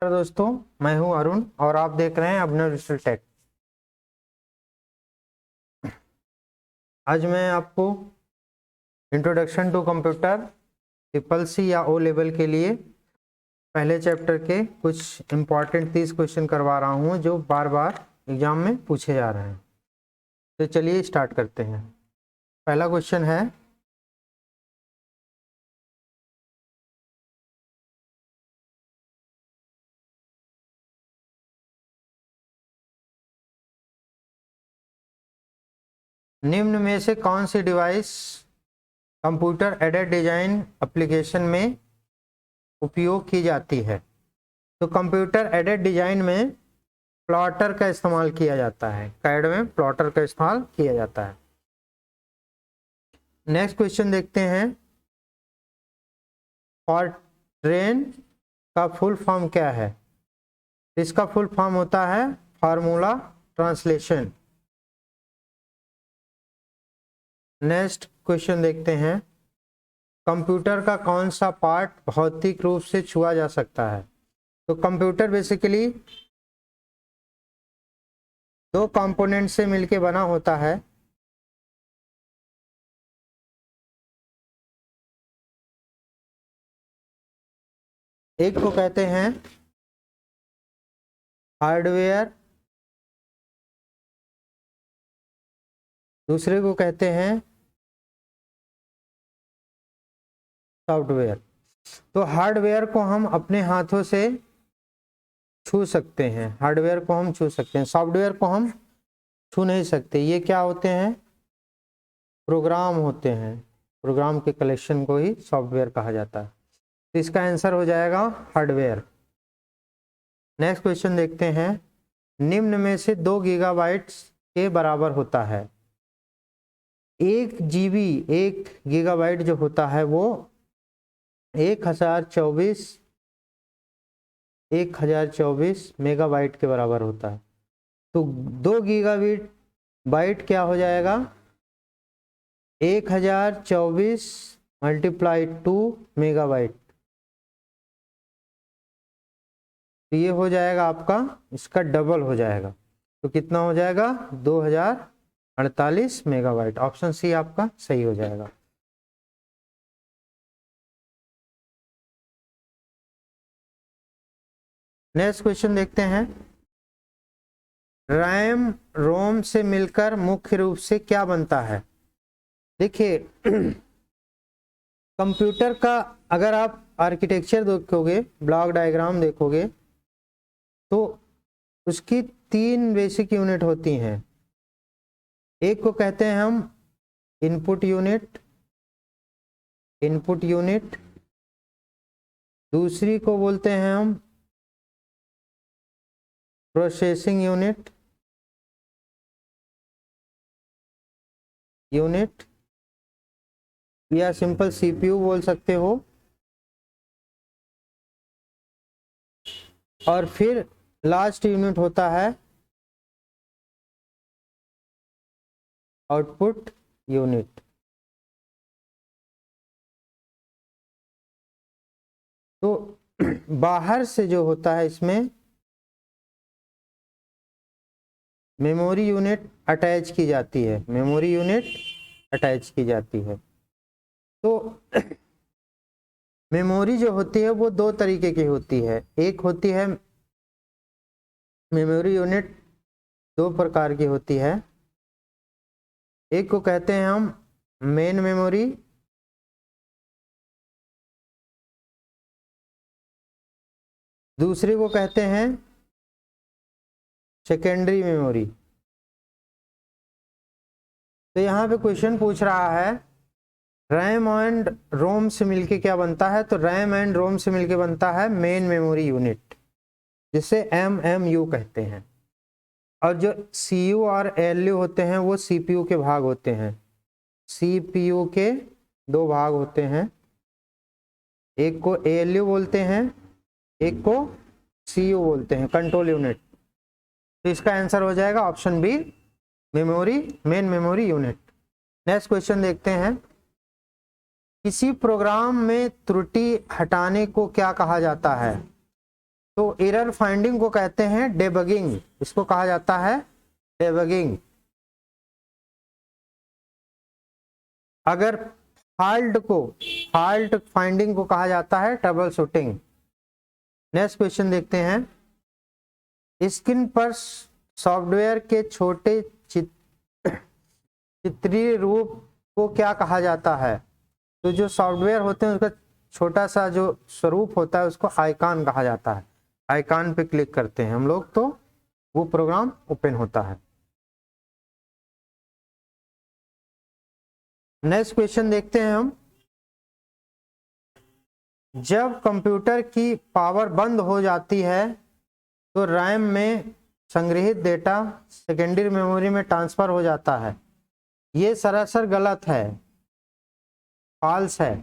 दोस्तों, मैं हूं अरुण और आप देख रहे हैं अभिनव डिजिटल टेक। आज मैं आपको introduction to computer triple C या ओ लेवल के लिए पहले चैप्टर के कुछ इंपॉर्टेंट 30 क्वेश्चन करवा रहा हूं जो बार बार एग्जाम में पूछे जा रहे हैं। तो चलिए स्टार्ट करते हैं। पहला क्वेश्चन है, निम्न में से कौन सी device computer aided design application में उपयोग की जाती है? तो कंप्यूटर एडेड डिजाइन में प्लॉटर का इस्तेमाल किया जाता है। कैड में प्लॉटर का इस्तेमाल किया जाता है। नेक्स्ट क्वेश्चन देखते हैं, फॉरट्रेन का फुल फॉर्म क्या है? इसका फुल फॉर्म होता है फार्मूला ट्रांसलेशन। नेक्स्ट क्वेश्चन देखते हैं, कंप्यूटर का कौन सा पार्ट भौतिक रूप से छुआ जा सकता है? तो कंप्यूटर बेसिकली दो कंपोनेंट से मिलकर बना होता है। एक को कहते हैं हार्डवेयर, दूसरे को कहते हैं सॉफ्टवेयर। तो हार्डवेयर को हम अपने हाथों से छू सकते हैं, हार्डवेयर को हम छू सकते हैं, सॉफ्टवेयर को हम छू नहीं सकते। ये क्या होते हैं? प्रोग्राम होते हैं। प्रोग्राम के कलेक्शन को ही सॉफ्टवेयर कहा जाता है। तो इसका आंसर हो जाएगा हार्डवेयर। नेक्स्ट क्वेश्चन देखते हैं, निम्न में से 2 गीगाबाइट्स के बराबर होता है? 1 GB 1 गीगाबाइट जो होता है वो 1024 मेगाबाइट के बराबर होता है। तो 2 गीगाबाइट बाइट क्या हो जाएगा? 1024 मल्टीप्लाई 2 मेगाबाइट। तो ये हो जाएगा आपका, इसका डबल हो जाएगा। तो कितना हो जाएगा? 2048 मेगाबाइट। ऑप्शन सी आपका सही हो जाएगा। नेक्स्ट क्वेश्चन देखते हैं, रैम रोम से मिलकर मुख्य रूप से क्या बनता है? देखिए कंप्यूटर का अगर आप आर्किटेक्चर देखोगे, ब्लॉक डायग्राम देखोगे, तो उसकी 3 बेसिक यूनिट होती हैं। एक को कहते हैं हम इनपुट यूनिट, दूसरी को बोलते हैं हम प्रोसेसिंग यूनिट या सिंपल सीपीयू बोल सकते हो, और फिर लास्ट यूनिट होता है आउटपुट यूनिट। तो बाहर से जो होता है इसमें मेमोरी यूनिट अटैच की जाती है, तो मेमोरी जो होती है वो 2 तरीके की होती है। एक होती है मेमोरी यूनिट 2 प्रकार की होती है। एक को कहते हैं हम मेन मेमोरी, दूसरे को कहते हैं सेकेंडरी मेमोरी। तो यहाँ पे क्वेश्चन पूछ रहा है रैम एंड रोम से मिलके क्या बनता है? तो रैम एंड रोम से मिलके बनता है मेन मेमोरी यूनिट, जिसे MMU कहते हैं। और जो CU और ALU होते हैं वो CPU के भाग होते हैं। CPU के 2 भाग होते हैं, एक को ALU बोलते हैं, एक को CU बोलते हैं, कंट्रोल यूनिट। तो इसका आंसर हो जाएगा option B, main memory unit. Next question देखते हैं, किसी प्रोग्राम में त्रुटि हटाने को क्या कहा जाता है? तो एरर फाइंडिंग को कहते हैं डेबगिंग, इसको कहा जाता है डेबगिंग। अगर फॉल्ट फाइंडिंग को कहा जाता है ट्रबल शूटिंग। नेक्स्ट क्वेश्चन देखते हैं। स्क्रीन पर सॉफ्टवेयर के छोटे चित्रीय रूप को क्या कहा जाता है? तो जो सॉफ्टवेयर होते हैं उसका छोटा सा जो स्वरूप होता है उसको आइकॉन कहा जाता है। आइकॉन पे क्लिक करते हैं हम लोग तो वो प्रोग्राम ओपन होता है। नेक्स्ट क्वेश्चन देखते हैं हम। जब कंप्यूटर की पावर बंद हो जाती है तो रैम में संग्रहित डेटा सेकेंडरी मेमोरी में ट्रांसफर हो जाता है। ये सरासर गलत है, फॉल्स है।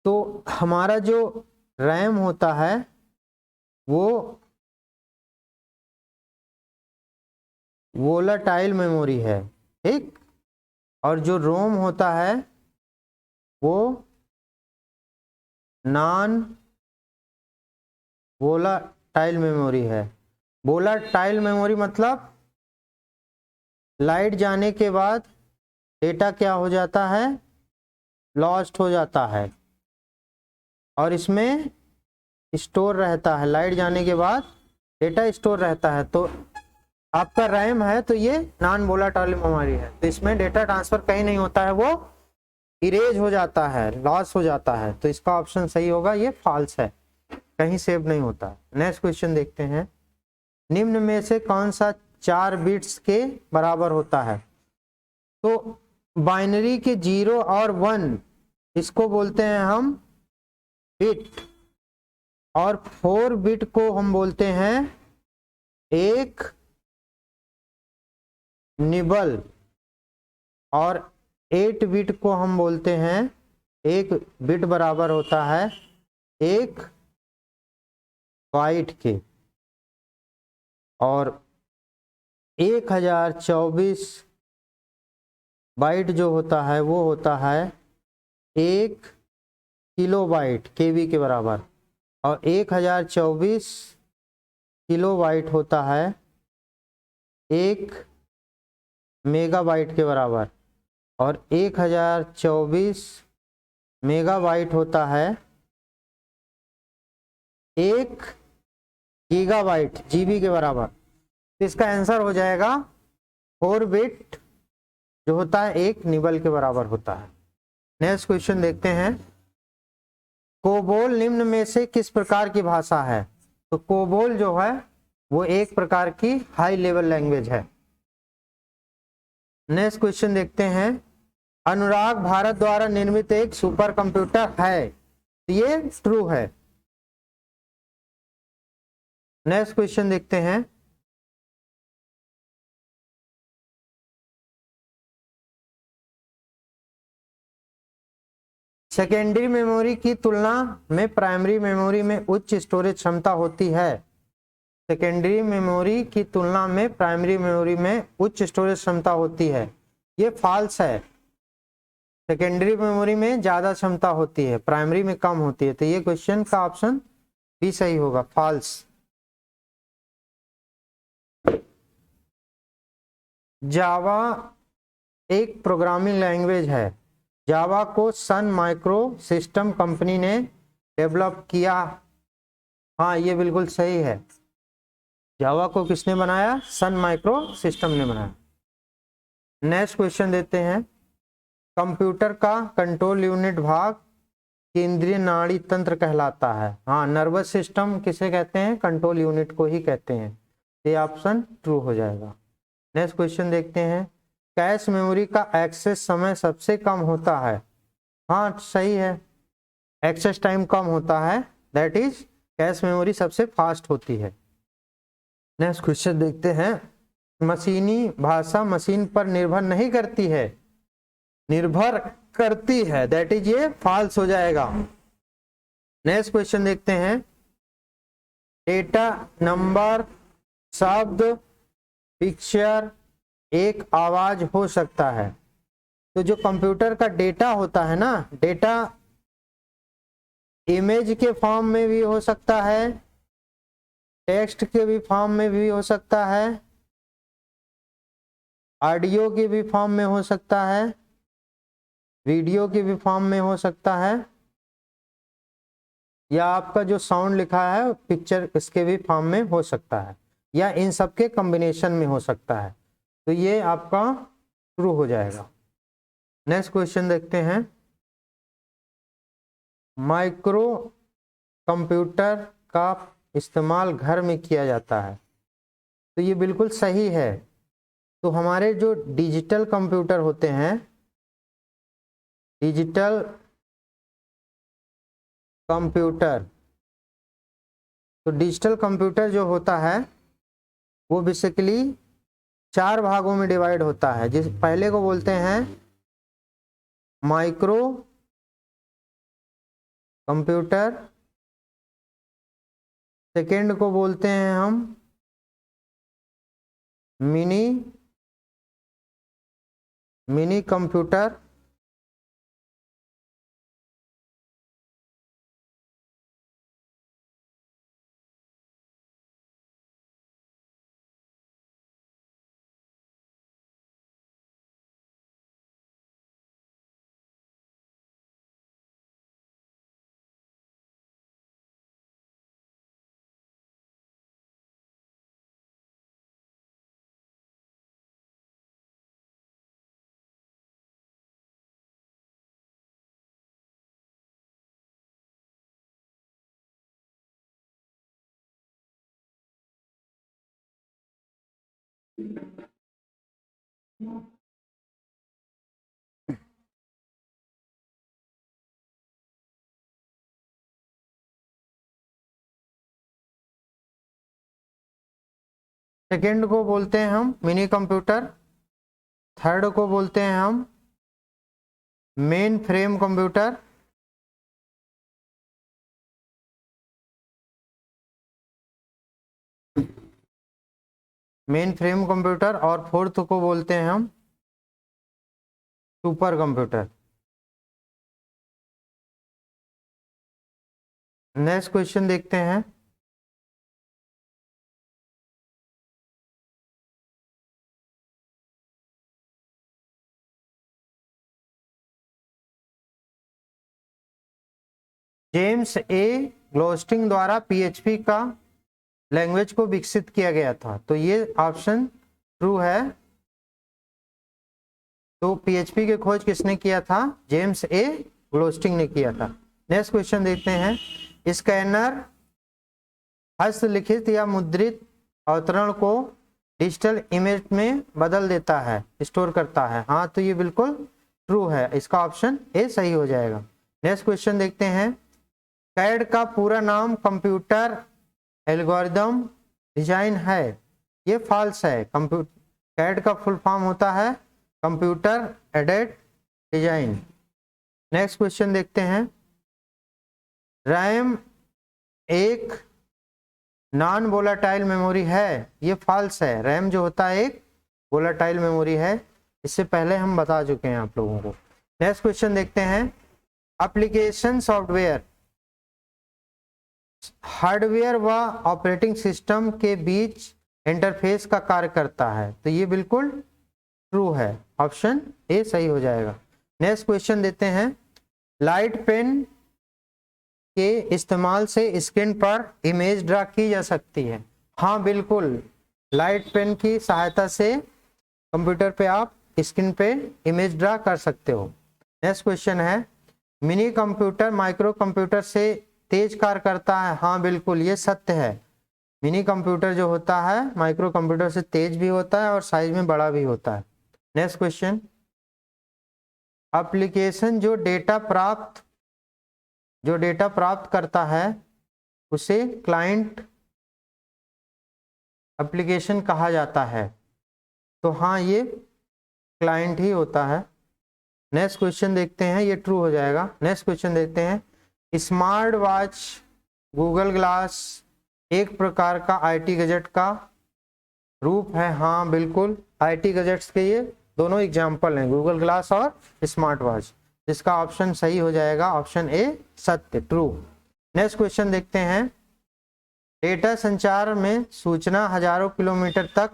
तो हमारा जो रैम होता है वो वोलाटाइल मेमोरी है, ठीक, और जो रोम होता है वो नॉन वोलाटाइल मेमोरी है। वोलाटाइल मेमोरी मतलब लाइट जाने के बाद डेटा क्या हो जाता है, लॉस्ट हो जाता है, और इसमें स्टोर रहता है। लाइट जाने के बाद डेटा स्टोर रहता है। तो आपका रैम है तो ये नॉन वोलाटाइल मेमोरी है, तो इसमें डेटा ट्रांसफर कहीं नहीं होता है, वो इरेज हो जाता है, लॉस हो जाता है। तो इसका ऑप्शन सही होगा, ये फॉल्स है, कहीं सेव नहीं होता। नेक्स्ट क्वेश्चन देखते हैं। निम्न में से कौन सा 4 बिट्स के बराबर होता है? तो बाइनरी के 0 और 1 इसको बोलते हैं हम बिट, और 4 बिट को हम बोलते हैं एक निबल, और 8 बिट को हम बोलते हैं, एक बिट बराबर होता है एक बाइट के, और 1024 बाइट जो होता है वो होता है 1 किलोबाइट केबी के बराबर, और 1024 किलोबाइट होता है 1 मेगाबाइट के बराबर, और 1024 मेगाबाइट होता है 1 गीगाबाइट जीबी के बराबर। तो इसका आंसर हो जाएगा 4 बिट जो होता है एक निबल के बराबर होता है। नेक्स्ट क्वेश्चन देखते हैं। कोबोल निम्न में से किस प्रकार की भाषा है? तो कोबोल जो है वो एक प्रकार की हाई लेवल लैंग्वेज है। नेक्स्ट क्वेश्चन देखते हैं। अनुराग भारत द्वारा निर्मित एक सुपर कंप्यूटर है, ये ट्रू है। नेक्स्ट क्वेश्चन देखते हैं। सेकेंडरी मेमोरी की तुलना में प्राइमरी मेमोरी में उच्च स्टोरेज क्षमता होती है। सेकेंडरी मेमोरी की तुलना में प्राइमरी मेमोरी में उच्च स्टोरेज क्षमता होती है, ये फॉल्स है। सेकेंडरी मेमोरी में ज्यादा क्षमता होती है, प्राइमरी में कम होती है। तो ये क्वेश्चन का ऑप्शन बी सही होगा, फॉल्स। जावा एक प्रोग्रामिंग लैंग्वेज है। जावा को सन माइक्रो सिस्टम कंपनी ने डेवलप किया। हाँ, ये बिल्कुल सही है। जावा को किसने बनाया? सन माइक्रो सिस्टम ने बनाया। नेक्स्ट क्वेश्चन देते हैं। कंप्यूटर का कंट्रोल यूनिट भाग केंद्रीय नाड़ी तंत्र कहलाता है। हाँ, नर्वस सिस्टम किसे कहते हैं? कंट्रोल यूनिट को ही कहते हैं। ये ऑप्शन ट्रू हो जाएगा। नेक्स्ट क्वेश्चन देखते हैं। कैश मेमोरी का एक्सेस समय सबसे कम होता है। हाँ, सही है, एक्सेस टाइम कम होता है, दैट इज कैश मेमोरी सबसे फास्ट होती है। नेक्स्ट क्वेश्चन देखते हैं। मशीनी भाषा मशीन पर निर्भर नहीं करती है, निर्भर करती है, दैट इज ये फॉल्स हो जाएगा। नेक्स्ट क्वेश्चन देखते हैं। डेटा, नंबर, शब्द, पिक्चर एक आवाज हो सकता है। तो जो कंप्यूटर का डेटा होता है ना, डेटा इमेज के फॉर्म में भी हो सकता है, टेक्स्ट के भी फॉर्म में भी हो सकता है, ऑडियो के भी फॉर्म में हो सकता है, वीडियो के भी फॉर्म में हो सकता है, या आपका जो साउंड लिखा है पिक्चर इसके भी फॉर्म में हो सकता है, या इन सब के कॉम्बिनेशन में हो सकता है। तो ये आपका ट्रू हो जाएगा। नेक्स्ट क्वेश्चन देखते हैं। माइक्रो कंप्यूटर का इस्तेमाल घर में किया जाता है, तो ये बिल्कुल सही है। तो हमारे जो डिजिटल कंप्यूटर होते हैं, डिजिटल कंप्यूटर, तो डिजिटल कंप्यूटर जो होता है वो बेसिकली 4 भागों में डिवाइड होता है। जिस पहले को बोलते हैं माइक्रो कंप्यूटर, सेकेंड को बोलते हैं हम मिनी कंप्यूटर, सेकेंड को बोलते हैं हम मिनी कंप्यूटर, थर्ड को बोलते हैं हम main frame computer, main frame computer, और फोर्थ को बोलते हैं हम सुपर कंप्यूटर। नेक्स्ट क्वेश्चन देखते हैं। जेम्स ए ग्लोस्टिंग द्वारा पीएचपी का लैंग्वेज को विकसित किया गया था, तो ये ऑप्शन ट्रू है। तो पीएचपी की खोज किसने किया था? जेम्स ए ग्लोस्टिंग ने किया था। नेक्स्ट क्वेश्चन देखते हैं। स्कैनर हस्तलिखित या मुद्रित अवतरण को डिजिटल इमेज में बदल देता है, स्टोर करता है। हाँ, तो ये बिल्कुल ट्रू है, इसका ऑप्शन ए सही हो जाएगा। नेक्स्ट क्वेश्चन देखते हैं। कैड का पूरा नाम कंप्यूटर एल्गोरिदम डिजाइन है, ये फॉल्स है। कैड का फुल फॉर्म होता है computer aided design. Next question देखते हैं। रैम एक नॉन वोलाटाइल मेमोरी है, ये फॉल्स है। रैम जो होता है एक वोलाटाइल मेमोरी है, इससे पहले हम बता चुके हैं आप लोगों को। नेक्स्ट क्वेश्चन देखते हैं। एप्लीकेशन सॉफ्टवेयर हार्डवेयर व ऑपरेटिंग सिस्टम के बीच इंटरफेस का कार्य करता है, तो ये बिल्कुल ट्रू है, ऑप्शन ए सही हो जाएगा। नेक्स्ट क्वेश्चन देते हैं। लाइट पेन के इस्तेमाल से स्क्रीन पर इमेज ड्रा की जा सकती है। हाँ बिल्कुल, लाइट पेन की सहायता से कंप्यूटर पे आप स्क्रीन पे इमेज ड्रा कर सकते हो। नेक्स्ट क्वेश्चन है। मिनी कंप्यूटर माइक्रो कंप्यूटर से तेज कार्य करता है। हाँ बिल्कुल, ये सत्य है। मिनी कंप्यूटर जो होता है माइक्रो कंप्यूटर से तेज भी होता है और साइज में बड़ा भी होता है। Next question. एप्लीकेशन जो डेटा प्राप्त करता है उसे क्लाइंट एप्लीकेशन कहा जाता है, तो हाँ ये क्लाइंट ही होता है। नेक्स्ट क्वेश्चन देखते हैं, ये ट्रू हो जाएगा। नेक्स्ट क्वेश्चन देखते हैं। स्मार्ट वॉच गूगल ग्लास एक प्रकार का आईटी गैजेट का रूप है। हाँ बिल्कुल, आईटी गैजेट्स के ये दोनों एग्जाम्पल हैं, गूगल ग्लास और स्मार्ट वॉच। इसका ऑप्शन सही हो जाएगा, ऑप्शन ए सत्य, ट्रू। नेक्स्ट क्वेश्चन देखते हैं। डेटा संचार में सूचना हजारों किलोमीटर तक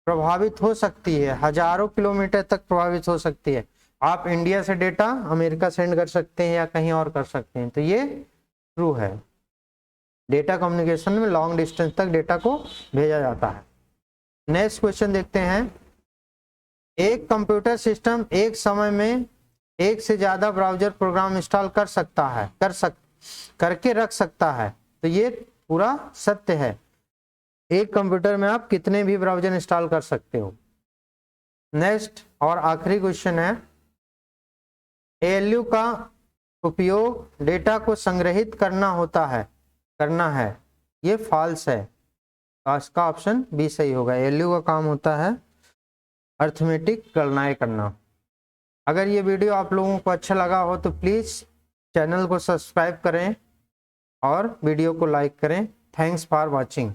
प्रभावित हो सकती है, हजारों किलोमीटर तक प्रभावित हो सकती है। आप इंडिया से डेटा अमेरिका सेंड कर सकते हैं या कहीं और कर सकते हैं, तो ये ट्रू है। डेटा कम्युनिकेशन में लॉन्ग डिस्टेंस तक डेटा को भेजा जाता है। नेक्स्ट क्वेश्चन देखते हैं। एक कंप्यूटर सिस्टम एक समय में एक से ज्यादा ब्राउजर प्रोग्राम इंस्टॉल कर सकता है, करके रख सकता है, तो ये पूरा सत्य है। एक कंप्यूटर में आप कितने भी ब्राउजर इंस्टॉल कर सकते हो। नेक्स्ट और आखिरी क्वेश्चन है, ALU का उपयोग डेटा को संग्रहित करना है, ये फॉल्स है। इसका ऑप्शन बी सही होगा। ALU का काम होता है अर्थमेटिक गणनाएं करना। अगर ये वीडियो आप लोगों को अच्छा लगा हो तो प्लीज़ चैनल को सब्सक्राइब करें और वीडियो को लाइक करें। Thanks for watching.